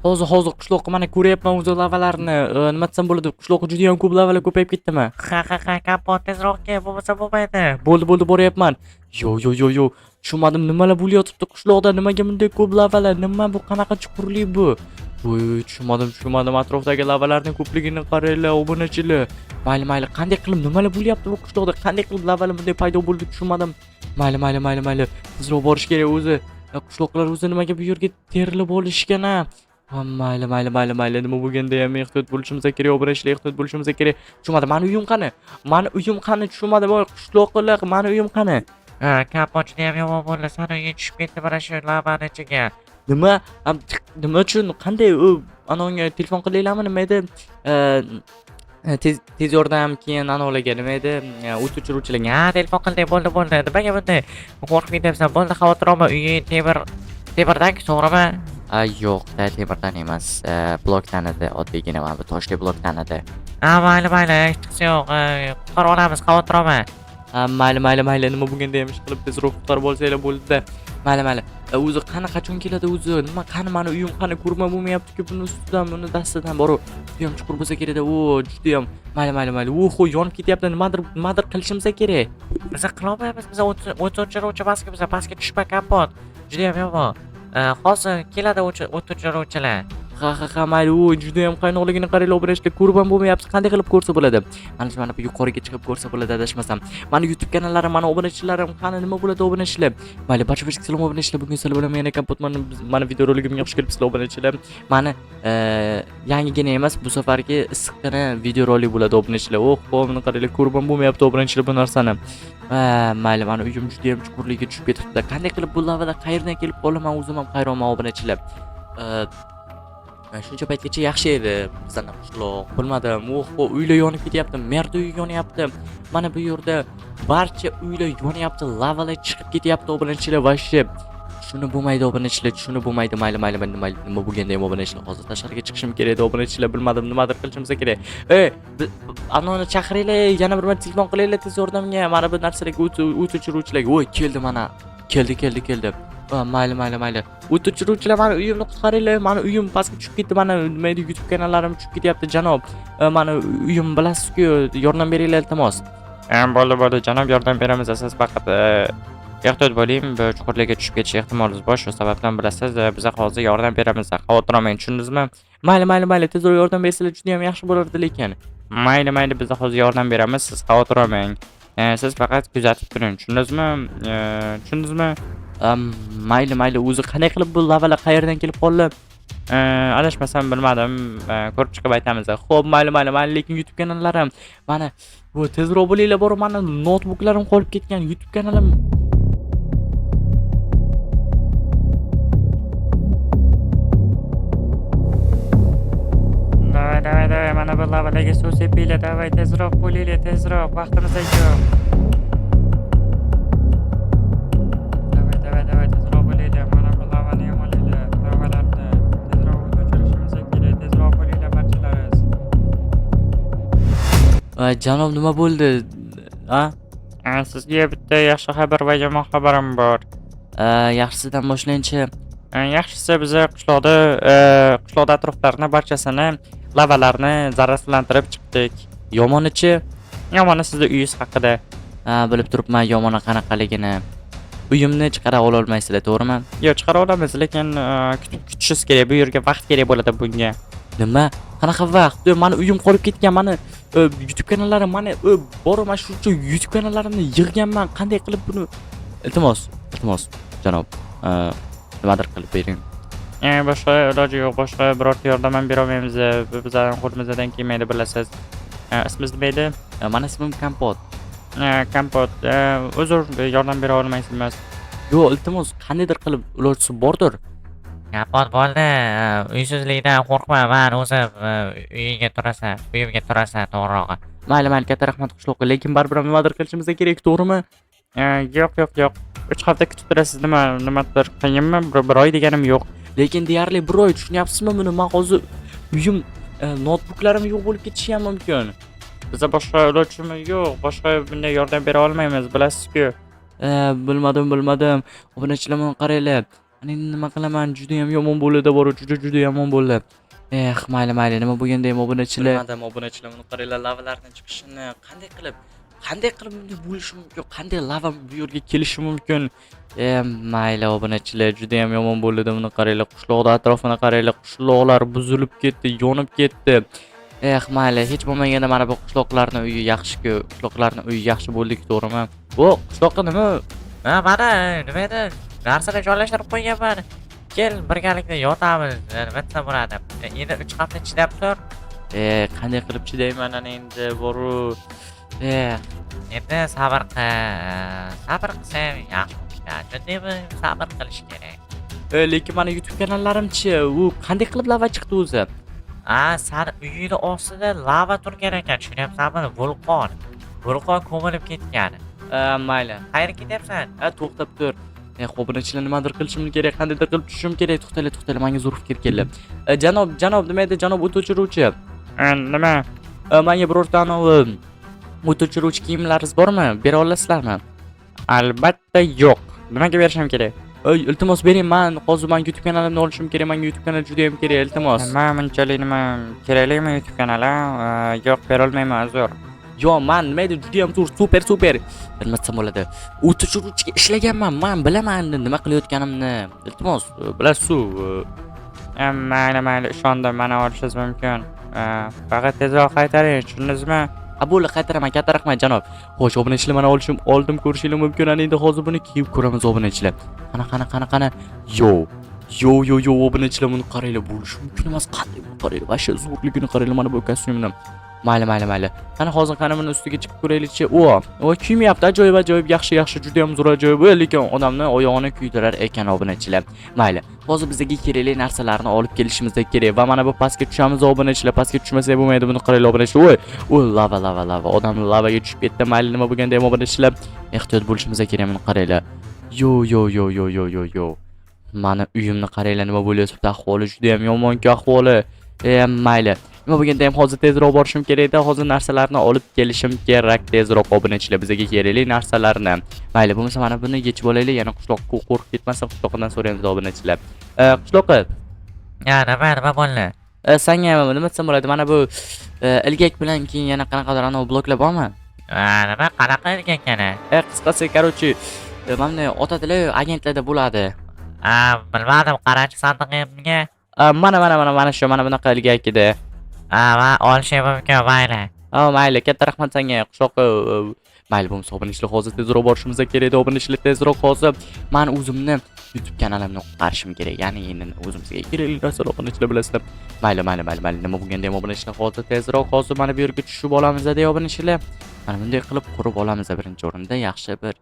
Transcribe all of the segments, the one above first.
Hozir qishloqqa mana ko'ryapman o'zi lavalarni. Nima desam bo'ladi? Qishloqqa juda ham ko'p lavalar ko'payib ketdimi? Ha, kapot tezroq kel, bo'lmasa bo'lmaydi. Bo'ldi, boryapman. Yo. Tushunmadim, nimalar bo'layotibdi qishloqda? Nimaga bunday ko'p lavalar? Nima bu? Qanaqa chuqurlik bu? Voy, tushunmadim. Atrofdagi lavalarning ko'pligini qaranglar, obunachilar. Mayli. Qanday qilib nimalar bo'lyapti bu qishloqda? Qanday qilib lavalar bunday paydo bo'ldi? Tushunmadim. Mayli. Tezroq borish kerak o'zi. Qishloqlar o'zi nimaga bu yerga terilib olishgan a? Mayli. Nima bo'lganda ham ehtiyot bo'lishimiz kerak, obunachilar ehtiyot bo'lishimiz kerak. Tushunmadim. Mani uyim qani? Tushunmadim. Voy, qishloqlar, mani uyim qani? Kapot judayam yomon bo'ldi. Sani uyga tushib ketdi mana shu lavani ichiga. Nima? Nima uchun? Qanday u anonga telefon qilinglarmi? Nima edi? Tez yordam, keyin anolarga nima edi? O't o'chiruvchilarga. Telefon qildik, bo'ldi. Nimaga bunday qo'rqib ketyapsan? Bo'ldi, xavotir olma. Uying temirdan, to'g'rimi? Yo'q, temirdan emas. Blokdan edi, oddiygina mana bu toshli blokdan edi. Mayli, hech qisi yo'q. Qutqarib olamiz, xavotir olma. Mayli. Nima bo'lganda ham ish qilib tezroq qutqarib olsanglar bo'ldi-da. Mayli. O'zi qachon keladi o'zi? Nima qani mani uyim qani? Ko'rma bo'lmayapti-ku buni ustidan, buni dastidan boru. Juda ham chuqur bo'lsa kerak-da. Juda ham. Mayli. Yonib ketyapti. Nimadir qilishimiz kerak. Biz qila olmaymiz. Biz o't o'chiruvchi pastga tushma, kapot. Juda ham yomon. Hozir keladi o't o'chiruvchilar. Ha, mayli. Juda ham qaynoqligini qaranglar, obunachilar. Ko'rib ham bo'lmayapti. Qanday qilib ko'rsa bo'ladi? Mana bu yuqoriga chiqib ko'rsa bo'ladi, adashmasam. Mana YouTube kanallarim, mana obunachilarim qani, nima bo'ladi obunachilar? Mayli, barchaga salom obunachilar. Bugun sizlar bilan men Kapotman. Mana videoroligimga xush kelibsizlar obunachilar. Mana yangigina emas, bu safargi issiqqina videorolik bo'ladi obunachilar. Buni qaranglar, ko'rib ham bo'lmayapti obunachilar bu narsani. Mayli, mana uyim juda ham chuqurlikka tushib ketibdi. Qanday qilib bu lavalar qayerdan kelib qoldi? Men o'zim ham hayronman obunachilar. Shuncha paytgacha yaxshi edi bizning qishloq. Bilmadim, uylar yonib ketyapti, merda uy yonyapti. Mana bu yerda barcha uylar yonyapti, lavalar chiqib ketyapti obunachilar vashib. Shuni bo'lmaydi obunachilar, mayli. Nima bo'lganda ham obunachilar hozir tashqariga chiqishim kerak edi obunachilar, bilmadim, nimadir qilishimiz kerak. Anoni chaqiringlar, yana bir marta telefon qilinglar tez yordamga. Mana bu narsalarga o't o'chiruvchilarga. Keldi mana. Keldi. Mayli. O't o'chiruvchilar, mana uyimni qutqaringlar. Mana uyim pastga tushib ketdi. Mana nima edi, YouTube kanallarim tushib ketyapti, janob. Mana uyim bilasiz-ku, yordam beringlar iltimos. Bo'ldi, janob, yordam beramiz. Siz faqat ehtiyot bo'ling. Bu chuqurlikka tushib ketish ehtimolimiz bor. Shu sababdan bilasiz, biz hozir yordam beramiz. Xavotir olmang, tushundingizmi? Mayli. Tezroq yordam bersanglar juda ham yaxshi bo'lardi lekin. Mayli, biz hozir yordam beramiz. Siz xavotir olmang. Siz faqat kuzatib turing, tushundingizmi? Mayli. O'zi qanday qilib bu lavalar qayerdan kelib qoldi? Adashmasam bilmadim. Ko'rib chiqib aytamiz. Xo'p, mayli. Lekin YouTube kanallarim mana bu tezroq bo'linglar, bor mana notebooklarim qolib ketgan, YouTube kanalim. Давай, mana bu lavalarga suv sepinglar. Davay, tezroq bo'linglar, tezroq. Vaqtimiz yo'q. Давай, tezroq bo'linglar. Mana bu lavani yomonlaylar. Lavalarni tezroq o'chirishimiz kerak. Tezroq bo'linglar barchalaringiz. Janob, nima bo'ldi? Sizga bitta yaxshi xabar va yomon xabarim bor. Yaxshisidan boshlaychi. Yaxshisi, biz qishloqda atroflarni barchasini lavalarni zararsizlantirib chiqdik. Yomonichi? Yomoni sizning uyingiz haqida. Bilib turibman yomoni qanaqaligini. Uyimni chiqara olmaysizlar, to'g'rimi? Yo'q, chiqara olamiz, lekin kutishingiz kerak. Bu yerga vaqt kerak bo'ladi bunga. Nima? Qanaqa vaqt? Mani uyim qolib ketgan, mani YouTube kanallarim, mana mana shuncha YouTube kanallarimni yig'ganman. Qanday qilib buni? Iltimos, janob. Nimadir qilib bering. Boshqa iloji yo'q, boshqa birorta yordam ham bera olmaymiz. Bizning qo'limizdan kelmaydi, bilasiz. Ismingiz nima edi? Mani ismim Kapot. Kapot. Uzr, yordam bera olmaysizmi? Yo'q, iltimos, qandaydir qilib iloji bordir. Kapot bo'ldi. Uysizlikdan qo'rqma, men o'zim uyimga turasan, to'g'rirog'i. Mayli, katta rahmat qishloqqa, lekin baribir nimadir qilishimiz kerak, to'g'rimi? Yo'q. 3 hafta kutib turasiz. Nimadir qiyinmi? Bir oy deganim yo'q. Lekin deyarli bir oy, tushunyapsizmi buni? Men hozir uyim, notebooklarim yo'q bo'lib ketishi ham mumkin. Bizda boshqa ilojimiz yo'q. Boshqa bunday yordam bera olmaymiz, bilasiz-ku. Bilmadim. Obunachilar, qaranglar. Ana endi nima qilaman? Juda ham yomon bo'ldi, bor, juda yomon bo'ldi. Mayli, nima bo'lganda ham obunachilar. Bilmadim, obunachilar buni qaranglar, lavalardan chiqishini qanday qilib bunday bo'lishi mumkin? Qanday lava bu yerga kelishi mumkin? Mayli obunachilar, juda ham yomon bo'ldi. Buni qaranglar, qishloqning atrofini qaranglar, qishloqlar buzilib ketdi, yonib ketdi. Mayli, hech bo'lmaganda mana bu qishloqlarning uyi yaxshi-ku. Qishloqlarning uyi yaxshi bo'ldi-ku, to'g'rimi? Bu qishloqqa nima? Mana nima edi? Narsalar joylashtirib qo'yganman. Kel, birgalikda yotamiz. Nima desa bo'ladi? Endi 3 hafta chidab tur. Qanday qilib chidayman ana endi, boru. Endi sabr qilsang yaxshi. Judaymi sabr qilish kerak. Lekin mana YouTube kanallarim-chi, u qanday qilib lava chiqdi o'zi? Sani uyingni ostida lava turgan ekan, tushunyapsanmi? Vulqon ko'milib ketgan. Mayli. Qayerga ketyapsan? To'xtab tur. Obunachilar nimadir qilishim kerak, qandaydir qilib tushishim kerak. To'xtanglar, menga zo'r fikr keldi. Janob, nima edi? Janob o't o'chiruvchi. Nima? Menga birorta o't o'chiruvchi kiyimlaringiz bormi? Bera olasizlarmi? Albatta yo'q. Nimaga berishim kerak? Iltimos bering, men hozir YouTube kanalimni olishim kerak. Menga YouTube kanali juda ham kerak, iltimos. Nima kerakligimi YouTube kanali? Yo'q, bera olmayman, uzr. Yo, men nima edi? Juda ham super. Nima desam bo'ladi? O't o'chiruvchiga ishlaganman. Men bilaman nima qilayotganimni. Iltimos, bilasiz-ku. Mayli, ishondim, mana olishingiz mumkin. Faqat tezroq qaytaring, tushundingizmi? Bo'ldi, qaytaraman, katta rahmat janob. Xo'sh, obunachilar, mana oldim ko'rishinglar mumkin. Ana endi hozir buni kiyib ko'ramiz obunachilar. Qana. Yo, obunachilar, buni qaranglar, bo'lishi mumkin emas. Qanday buni qaranglar, vasha zo'rligini qaranglar mana bu kostyumni. Mayli. Qani hozir buni ustiga chiqib ko'raylikchi. Kiymayapti, ajoyib, yaxshi, juda ham zo'r ajoyib. Lekin odamni oyog'ini kuydirar ekan obunachilar. Mayli. Hozir bizga kerakli narsalarni olib kelishimiz kerak va mana bu pastga tushamiz obunachilar. Pastga tushmasak bo'lmaydi, buni qaranglar obunachilar. Lava. Odam lavaga tushib ketdi. Mayli, nima bo'lganda ham obunachilar, ehtiyot bo'lishimiz kerak, buni qaranglar. Yo. Mana uyimni qaranglar, nima bo'lyapti, ahvoli juda ham yomon-ku ahvoli. Mayli. Nima bo'lganda ham hozir tezroq borishim kerak-da. Hozir narsalarni olib kelishim kerak tezroq obunachilar, bizga kerakli narsalarni. Mayli, bo'lmasa mana buni yechib olaylik, yana qishloqqa qo'rqib ketmasin, qishloqdan so'raymiz obunachilar. Qishloqqa. Nima bo'ldi? Senga nima desam bo'ladi? Mana bu ilgak bilan keyin yana qanaqadir ana bloklar bormi? Nima qanaqa ilgak yana? Qisqasi, короче, mana otadilar, agentlarda bo'ladi. Bilmadim, qarashchi sandig'imga. Mana shu, mana bunaqa ilgak edi. Olishim mumkin, mayli. Mayli, katta rahmat senga, qishloqqa. Mayli, bo'lmasa obunachilar, hozir tezroq borishimiz kerak. Obunachilar, tezroq hozir men o'zimni YouTube kanalimni qutqarishim kerak. Ya'ni endi o'zimizga kerakli narsalar obunachilar, bilasizlar. Mayli. Nima bo'lganda ham obunachilar, hozir tezroq mana bu yerga tushib olamiz-da obunachilar. Mana bunday qilib qurib olamiz birinchi o'rinda. Yaxshi bir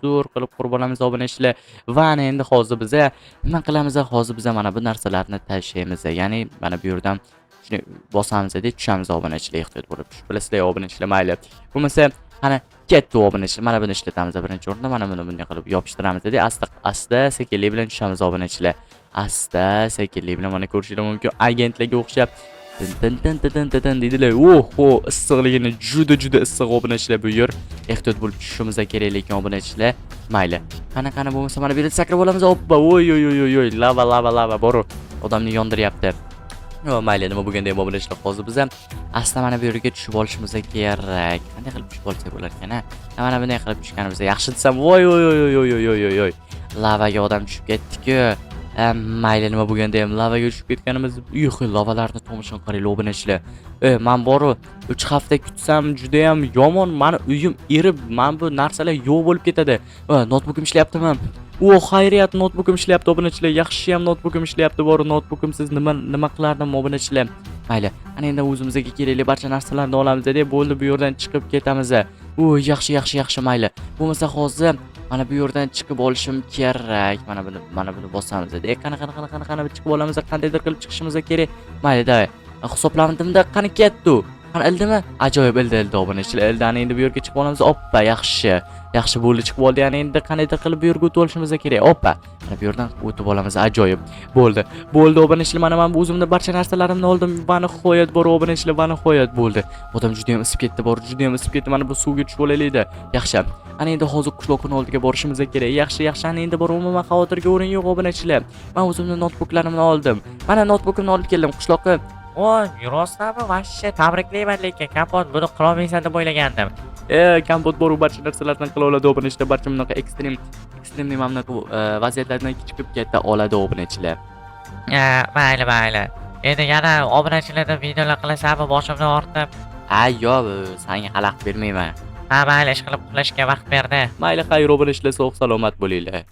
3-4 qilib qurib olamiz obunachilar. Va ana endi hozir biz nima qilamiz? Hozir biz mana bu narsalarni tashlaymiz. Ya'ni mana bu yerdan shuni bosamiz deb tushamiz obunachilar, ehtiyot bo'lib. Bilasizlar obunachilar, mayli. Bo'lmasa qani ketdi obunachilar. Mana buni ishlatamiz birinchi o'rinda. Mana buni bunday qilib yopishtiramiz deb asta sekinlik bilan tushamiz obunachilar. Asta sekinlik bilan mana ko'rishingiz mumkin. Agentlarga o'xshab tin deydilar. Issiqligini juda issiq obunachilar bu yer. Ehtiyot bo'lib tushishimiz kerak lekin obunachilar. Mayli. Qana bo'lmasa mana bu yerda sakrab olamiz. Hoppa, oy, lava bor. Odamni yondiryapti. Mayli, nima bo'lganda ham obunachilar, hozir biz ham asta mana bu yerga tushib olishimiz kerak. Qanday qilib tushib olsak bo'lar ekan, mana bunday qilib tushganimizda yaxshi desam, voy. Lavaga odam tushib ketdi-ku. Mayli, nima bo'lganda ham lavaga tushib ketganimiz, lavalarni tomosha qaranglar obunachilar. Men boru 3 hafta kutsam juda ham yomon. Meni uyim erib, men bu narsalar yo'q bo'lib ketadi. Notebookim ishlayaptimi? Xayriyat, notebookim ishlayapti obunachilar. Yaxshi ham notebookim ishlayapti. Bor, notebookim nima qilardim obunachilar? Mayli, ana endi o'zimizga kerakli barcha narsalarni olamiz deb bo'ldi, bu yerdan chiqib ketamiz. Yaxshi, mayli. Bo'lmasa hozir mana bu yerdan chiqib olishim kerak. Mana buni bosamiz deb. Qana chiqib olamiz, qandaydir qilib chiqishimiz kerak. Mayli, hisoblamdimda qani ketdi. Qani ildimi? Ajoyib ildi obunachilar. Ildani endi bu yerga chiqib olamiz. Oppa, yaxshi. Yaxshi bo'ldi, chiqib oldi. Ya'ni endi qanday qilib bu yerga o'tib olishimiz kerak. Oppa. Mana bu yerdan o'tib olamiz. Ajoyib. Bo'ldi. Bo'ldi obunachilar. Mana men o'zimda barcha narsalarimni oldim. Mana nihoyat bor obunachilar, mana nihoyat bo'ldi. Odam juda ham isib ketdi, bor, juda ham isib ketdi. Mana bu suvga tushib olaylik-da. Yaxshi. Ana endi hozir qishloqning oldiga borishimiz kerak. Yaxshi, yaxshi. Ana endi bor, umuman xavotirga o'rin yo'q obunachilar. Men o'zimni notebooklarimni oldim. Mana notebookimni olib keldim qishloqqa. Voy, rostami? Vashshe, tabriklayman lekin Kompot buni qila olmaysan deb o'ylagandim. Kompot bor, u barcha narsalardan qila oladi obunachilar. Barcha bunaqa ekstremli mana bu vaziyatlardan chiqib keta oladi obunachilar. Mayli. Endi yana obunachilardan videolar qilasanmi boshimdan ortib? Yo'q, senga xalaqit bermayman. Mayli, ish qilib uxlashga vaqt berdi. Mayli, xayr obunachilar, sog' salomat bo'linglar.